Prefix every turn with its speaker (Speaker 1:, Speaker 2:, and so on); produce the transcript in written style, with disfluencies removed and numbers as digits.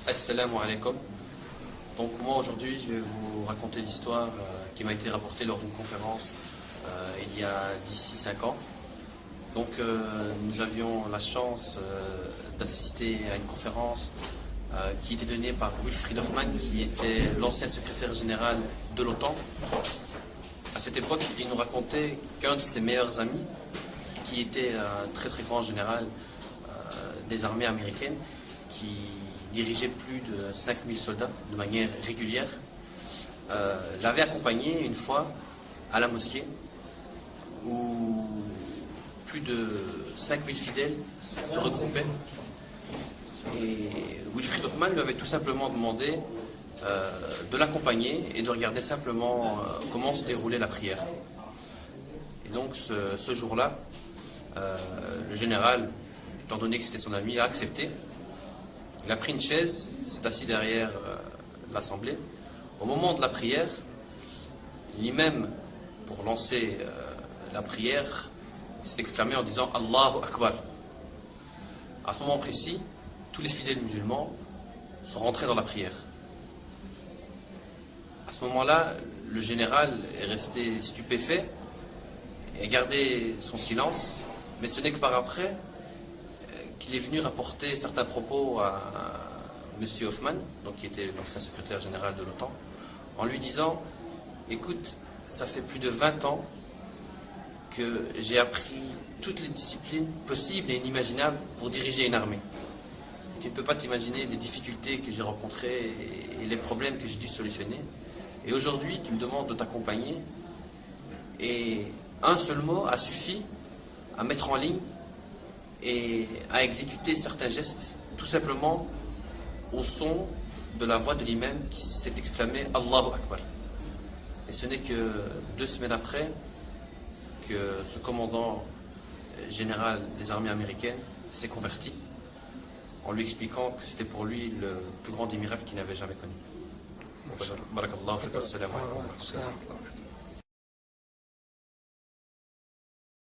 Speaker 1: Assalamu alaikum. Donc moi aujourd'hui je vais vous raconter l'histoire qui m'a été rapportée lors d'une conférence il y a d'ici 5 ans. Donc nous avions la chance d'assister à une conférence qui était donnée par Wilfried Hoffmann, qui était l'ancien secrétaire général de l'OTAN. À cette époque, il nous racontait qu'un de ses meilleurs amis, qui était un très très grand général des armées américaines, qui dirigeait plus de 5000 soldats de manière régulière, l'avait accompagné une fois à la mosquée où plus de 5000 fidèles se regroupaient. Et Wilfried Hoffmann lui avait tout simplement demandé de l'accompagner et de regarder simplement comment se déroulait la prière. Et donc ce jour-là, le général, étant donné que c'était son ami, a accepté. Il a pris une chaise, s'est assis derrière l'assemblée. Au moment de la prière, l'imam, pour lancer la prière, s'est exclamé en disant Allahu Akbar. À ce moment précis, tous les fidèles musulmans sont rentrés dans la prière. À ce moment-là, le général est resté stupéfait et a gardé son silence, mais ce n'est que par après qu'il est venu rapporter certains propos à M. Hoffmann, donc qui était l'ancien secrétaire général de l'OTAN, en lui disant « Écoute, ça fait plus de 20 ans que j'ai appris toutes les disciplines possibles et inimaginables pour diriger une armée. Tu ne peux pas t'imaginer les difficultés que j'ai rencontrées et les problèmes que j'ai dû solutionner. Et aujourd'hui, tu me demandes de t'accompagner. Et un seul mot a suffi à mettre en ligne et à exécuter certains gestes, tout simplement au son de la voix de l'imam qui s'est exclamé Allahu Akbar. Et ce n'est que 2 semaines après que ce commandant général des armées américaines s'est converti, en lui expliquant que c'était pour lui le plus grand des miracles qu'il n'avait jamais connu. Barakallahu fikum, assalamu alaikum.